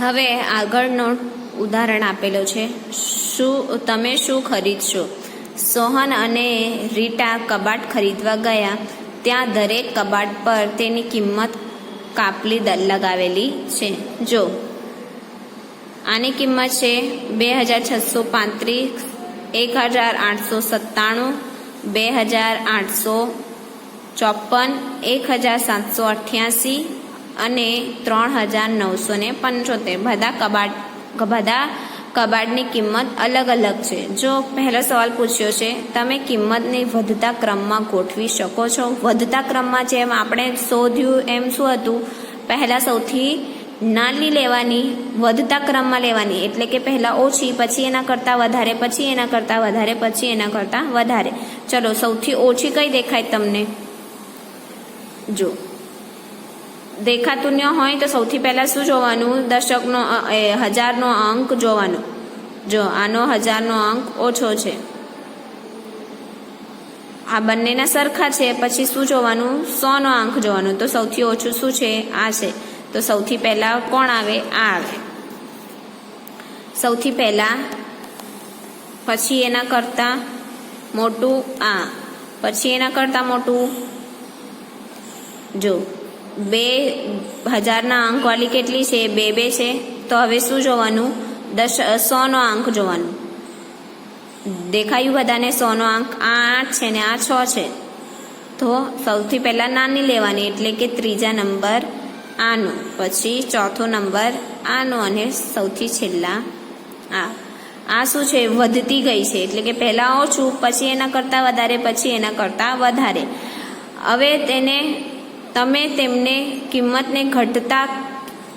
હવે આગળનો ઉદાહરણ આપેલો છે, તમે શું ખરીદશો? સોહન અને રીટા કબાટ ખરીદવા ગયા. ત્યાં દરેક કબાટ પર તેની કિંમત કાપલી લગાવેલી છે. જો આની કિંમત છે 2635, 1897, 2854, 1788 અને 3975. બધા કબાટની કિંમત અલગ અલગ છે. જો પહેલો સવાલ પૂછ્યો છે, તમે કિંમતને વધતા ક્રમમાં ગોઠવી શકો છો? વધતા ક્રમમાં જેમ આપણે શોધ્યું એમ શું હતું? પહેલા સૌથી નાની લેવાની, વધતા ક્રમમાં લેવાની, એટલે કે પહેલા ઓછી, પછી એના કરતાં વધારે, પછી એના કરતાં વધારે, પછી એના કરતાં વધારે. ચલો, સૌથી ઓછી કઈ દેખાય તમને? જો દેખાતું ન હોય તો સૌથી પહેલા શું જોવાનું? દશકનો, હજારનો અંક જોવાનો. જો આનો હજારનો અંક ઓછો છે, આ બંનેના સરખા છે, પછી શું જોવાનું? 100નો અંક જોવાનો. તો સૌથી ઓછું શું છે? આ છે. તો સૌથી પહેલા કોણ આવે? આ આવે સૌથી પહેલા. પછી એના કરતાં મોટું આ, પછી એના કરતાં મોટું. જો 2000ના અંકવાળી કેટલી છે? 2 છે. તો હવે શું જોવાનું? 100નો અંક જોવાનું. દેખાયું બધાને 100નો અંક? આ 8 છે ને આ 6 છે. તો સૌથી પહેલા નાની લેવાની, એટલે કે ત્રીજા નંબર આનો, પછી ચોથો નંબર આનો અને સૌથી છેલ્લા આ શું છે? વધતી ગઈ છે, એટલે કે પહેલા ઓછું, પછી એના કરતાં વધારે, પછી એના કરતાં વધારે. હવે તમે તેમને કિંમતને ઘટતા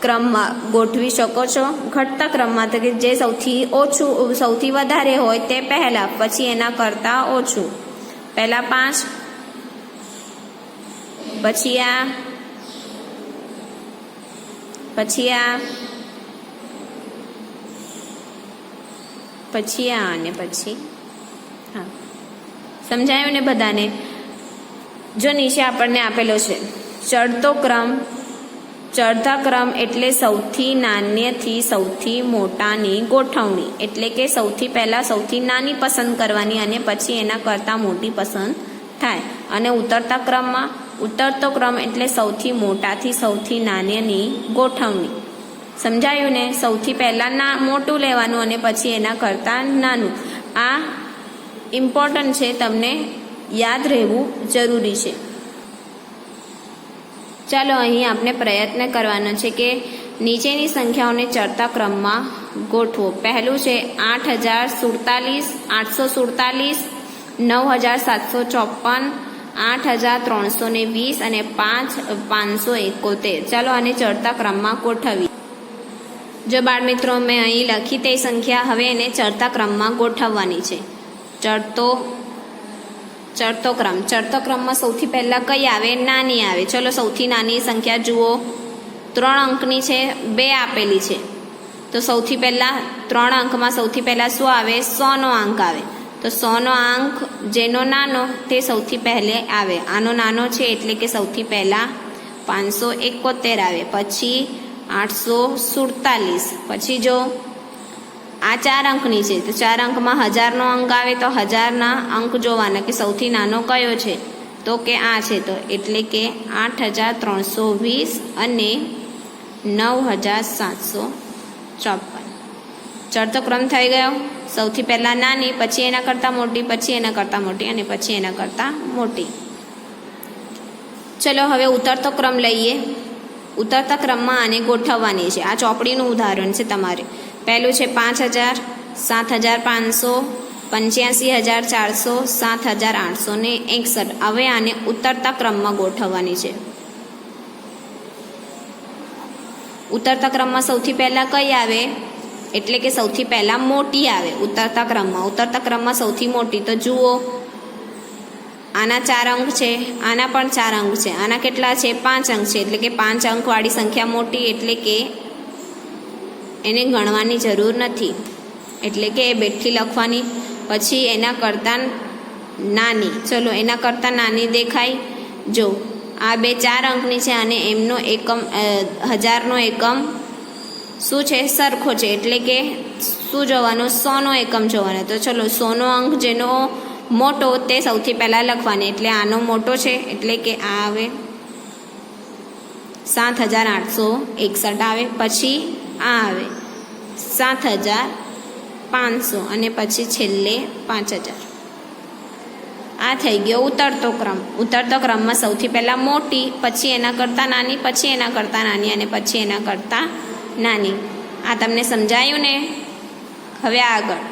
ક્રમમાં ગોઠવી શકો છો. ઘટતા ક્રમમાં તો કે જે સૌથી ઓછું, સૌથી વધારે હોય તે પહેલા, પછી એના કરતાં ઓછું. પહેલા 5, પછી આ, પછી આ, પછી આ અને પછી હા. સમજાયું ને બધાને? જો નીચે આપણને આપેલો છે ચડતો ક્રમ. ચડતા ક્રમ એટલે સૌથી નાનેથી સૌથી મોટાની ગોઠવણી, એટલે કે સૌથી પહેલા સૌથી નાની પસંદ કરવાની અને પછી એના કરતાં મોટી પસંદ થાય. અને ઉતરતા ક્રમમાં, ઉતરતો ક્રમ એટલે સૌથી મોટાથી સૌથી નાની ગોઠવણી. સમજાયું ને? સૌથી પહેલા મોટું લેવાનું અને પછી એના કરતાં નાનું. આ ઇમ્પોર્ટન્ટ છે, તમને યાદ રહેવું જરૂરી છે. ચાલો, અહીં આપણે પ્રયત્ન કરવાનો છે કે નીચેની સંખ્યાઓને ચડતા ક્રમમાં ગોઠવો. પહેલું છે 8047, 847, 9754, 8320 અને 571. ચાલો આને ચડતા ક્રમમાં ગોઠવીએ. જો બાળમિત્રો, મેં અહીં લખી તે સંખ્યા હવે એને ચડતા ક્રમમાં ગોઠવવાની છે. ચડતો ક્રમ. ચડતો ક્રમમાં સૌથી પહેલા કઈ આવે? નાની આવે. ચલો, સૌથી નાની સંખ્યા જુઓ. 3 અંકની છે, 2 આપેલી છે. તો સૌથી પહેલા 3 અંકમાં સૌથી પહેલા શું આવે? 100નો અંક આવે. તો 100નો અંક જેનો નાનો તે સૌથી પહેલે આવે. આનો નાનો છે એટલે કે સૌથી પહેલા 571 આવે, પછી 847. પછી જો આ 4 અંકની છે તો 4 અંકમાં 1000નો અંક આવે, તો 1000ના અંક જોવાના કે સૌથી નાનો કયો છે? તો કે આ છે. તો એટલે કે 8320 અને 9754. ચડતો ક્રમ થઈ ગયો. સૌથી પહેલા નાની, પછી એના કરતાં મોટી, પછી એના કરતાં મોટી અને પછી એના કરતાં મોટી. ચલો, હવે ઉતરતો ક્રમ લઈએ. ઉતરતા ક્રમમાં આને ગોઠવવાની છે. આ ચોપડીનું ઉદાહરણ છે તમારે. પહેલું છે 5000, 7500, 85400, 7861. હવે આને ઉતરતા ક્રમમાં ગોઠવવાની છે. ઉતરતા ક્રમમાં સૌથી પહેલા કઈ આવે? એટલે કે સૌથી પહેલા મોટી આવે ઉતરતા ક્રમમાં. ઉતરતા ક્રમમાં સૌથી મોટી તો જુઓ, આના 4 અંક છે, આના પણ 4 અંક છે. આના કેટલા છે? 5 અંક છે. એટલે કે 5 અંકવાળી સંખ્યા મોટી, એટલે કે એને ગણવાની જરૂર નથી, એટલે કે એ બેઠી લખવાની. પછી એના કરતાં નાની. ચલો, એના કરતાં નાની દેખાય. જો આ બે 4 અંકની છે અને એમનો એકમ 1000નો એકમ શું છે? સરખો છે. એટલે કે શું જોવાનું? 100નો એકમ જોવાનો. તો ચલો 100નો અંક જેનો મોટો તે સૌથી પહેલાં લખવાની. એટલે આનો મોટો છે એટલે કે આ આવે 7,861 આવે. પછી આ આવે 7,500 અને પછી છેલ્લે 5,000. આ થઈ ગયો ઉતરતો ક્રમ. ઉતરતો ક્રમમાં સૌથી પહેલાં મોટી, પછી એના કરતાં નાની, પછી એના કરતાં નાની અને પછી એના કરતાં નાની. આ તમને સમજાયું ને? હવે આગળ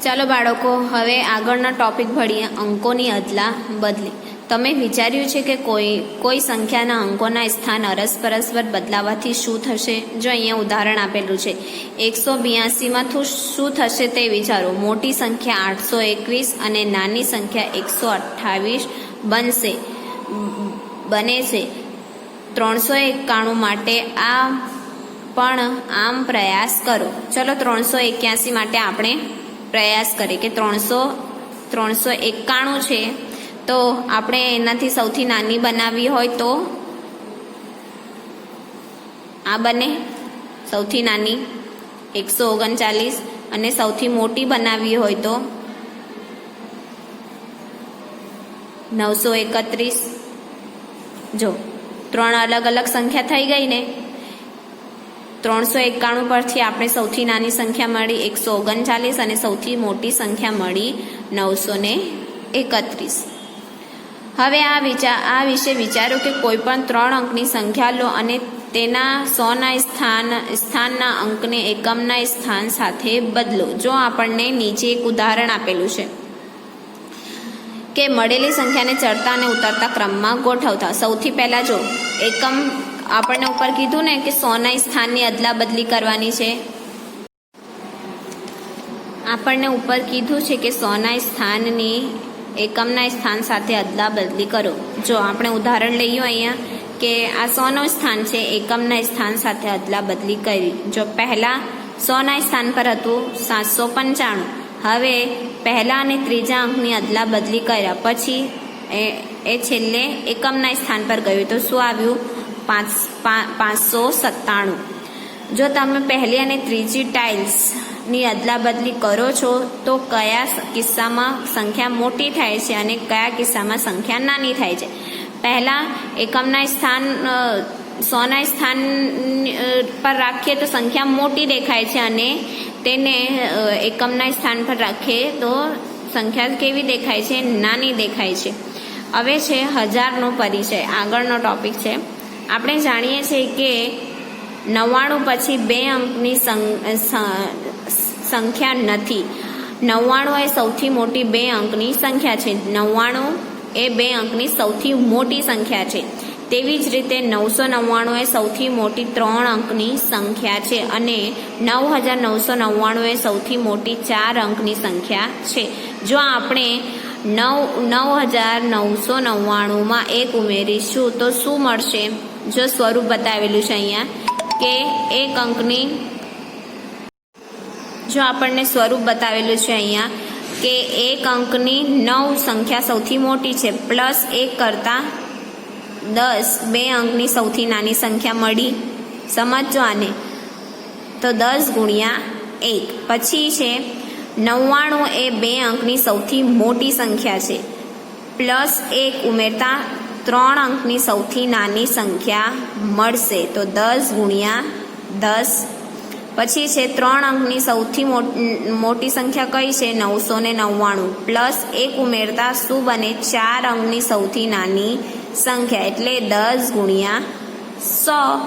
ચાલો બાળકો, હવે આગળનો ટોપિક ભણીએ અંકોની અદલા બદલી. તમે વિચાર્યું છે કે કોઈ સંખ્યાના અંકોના સ્થાન અરસપરસ્પર બદલાવાથી શું થશે? જો અહીંયા ઉદાહરણ આપેલું છે 182માં શું થશે તે વિચારો. મોટી સંખ્યા 821 અને નાની સંખ્યા 128 બને છે. 391 માટે આ પણ આમ પ્રયાસ કરો. ચલો 381 માટે આપણે પ્રયાસ કરીએ કે 391 છે તો આપણે એનાથી સૌથી નાની બનાવવી હોય તો આ બને સૌથી નાની 139 અને સૌથી મોટી બનાવવી હોય તો 931. જો 3 અલગ અલગ સંખ્યા થઈ ગઈ ને. 391 પરથી આપણે સૌથી નાની સંખ્યા મળી 139 અને સૌથી મોટી સંખ્યા મળી 931. હવે આ વિશે વિચારો કે કોઈ પણ 3 અંકની સંખ્યા લો અને તેના 100ના સ્થાનના અંકને એકમના સ્થાન સાથે બદલો. જો આપણને નીચે એક ઉદાહરણ આપેલું છે કે મળેલી સંખ્યાને ચડતા અને ઉતરતા ક્રમમાં ગોઠવતા. સૌથી પહેલા જો એકમ આપણને ઉપર કીધું ને કે 100ના સ્થાનની અદલા બદલી કરવાની છે. આપણને ઉપર કીધું છે કે 100ના સ્થાનની એકમના સ્થાન સાથે અદલા બદલી કરો. જો આપણે ઉદાહરણ લઈએ અહીંયા કે આ 100નું સ્થાન છે, એકમના સ્થાન સાથે અદલા બદલી કરી. જો પહેલા 100ના સ્થાન પર હતું 795, હવે પહેલા અને ત્રીજા અંકની અદલા બદલી કર્યા પછી એ છેલ્લે એકમના સ્થાન પર ગયું તો શું આવ્યું? 597. જો તમે પહેલી અને ત્રીજી ટાઇલ્સની અદલા બદલી કરો છો તો કયા કિસ્સામાં સંખ્યા મોટી થાય છે અને કયા કિસ્સામાં સંખ્યા નાની થાય છે? પહેલાં એકમના સ્થાન 100ના સ્થાન પર રાખીએ તો સંખ્યા મોટી દેખાય છે અને તેને એકમના સ્થાન પર રાખીએ તો સંખ્યા કેવી દેખાય છે? નાની દેખાય છે. હવે છે 1000નો પરિચય. આગળનો ટોપિક છે. આપણે જાણીએ છીએ કે 99 પછી 2 અંકની સંખ્યા નથી. 99 એ સૌથી મોટી 2 અંકની સંખ્યા છે. 99 એ 2 અંકની સૌથી મોટી સંખ્યા છે. તેવી જ રીતે 999 એ સૌથી મોટી 3 અંકની સંખ્યા છે અને 9999 એ સૌથી મોટી 4 અંકની સંખ્યા છે. જો આપણે 9999માં 1 ઉમેરીશું તો શું મળશે? જો સ્વરૂપ બતાવેલું છે અહીંયા કે એક અંકની, જો આપણને સ્વરૂપ બતાવેલું છે અહીંયા કે એક અંકની 9 સંખ્યા સૌથી મોટી છે પ્લસ 1 કરતાં 10 2 અંકની સૌથી નાની સંખ્યા મળી. સમજો આને. તો 10 ગુણ્યા 1 પછી છે 99 એ 2 અંકની સૌથી મોટી સંખ્યા છે પ્લસ 1 ઉમેરતા 3 અંકની સૌથી નાની સંખ્યા મળશે. તો 10 ગુણ્યા 10 પછી છે 3 અંકની સૌથી મોટી સંખ્યા કઈ છે? 999 પ્લસ 1 ઉમેરતા શું બને? 4 અંકની સૌથી નાની સંખ્યા એટલે 10 ગુણ્યા 100.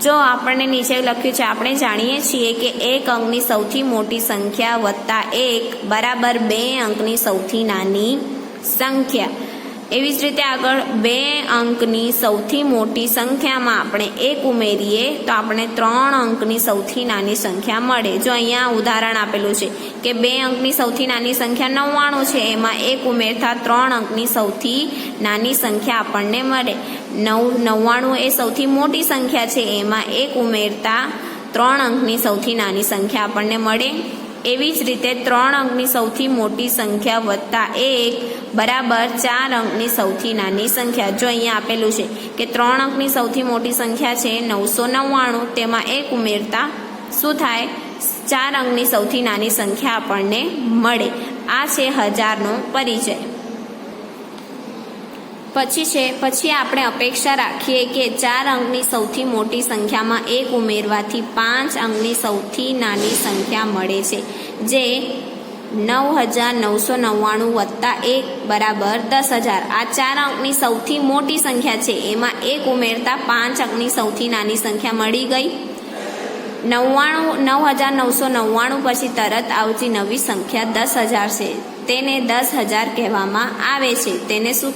જો આપણને નીચે લખ્યું છે, આપણે જાણીએ છીએ કે 1 અંકની સૌથી મોટી સંખ્યા વત્તા 1 બરાબર 2 અંકની સૌથી નાની સંખ્યા. એવી જ રીતે આગળ 2 અંકની સૌથી મોટી સંખ્યામાં આપણે 1 ઉમેરીએ તો આપણે 3 અંકની સૌથી નાની સંખ્યા મળે. જો અહીંયા ઉદાહરણ આપેલું છે કે 2 અંકની સૌથી નાની સંખ્યા 99 છે, એમાં 1 ઉમેરતા 3 અંકની સૌથી નાની સંખ્યા આપણને મળે. 99 એ સૌથી મોટી સંખ્યા છે, એમાં 1 ઉમેરતા 3 અંકની સૌથી નાની સંખ્યા આપણને મળે એવી જ રીતે 3 અંકની સૌથી મોટી સંખ્યા વત્તા 1 બરાબર 4 અંકની સૌથી નાની સંખ્યા. જો અહીંયા આપેલું છે કે 3 અંકની સૌથી મોટી સંખ્યા છે 999, તેમાં 1 ઉમેરતા શું થાય? 4 અંકની સૌથી નાની સંખ્યા આપણને મળે. આ છે 1000નો પરિચય. પછી આપણે અપેક્ષા રાખીએ કે 4 અંકની સૌથી મોટી સંખ્યામાં 1 ઉમેરવાથી 5 અંકની સૌથી નાની સંખ્યા મળે છે, જે 9999 વત્તા 1 બરાબર 10,000. આ 4 અંકની સૌથી મોટી સંખ્યા છે, એમાં 1 ઉમેરતા 5 અંકની સૌથી નાની સંખ્યા મળી ગઈ. 9999 પછી તરત આવતી નવી સંખ્યા 10,000 છે. તેને 10,000 કહેવામાં આવે છે. તેને શું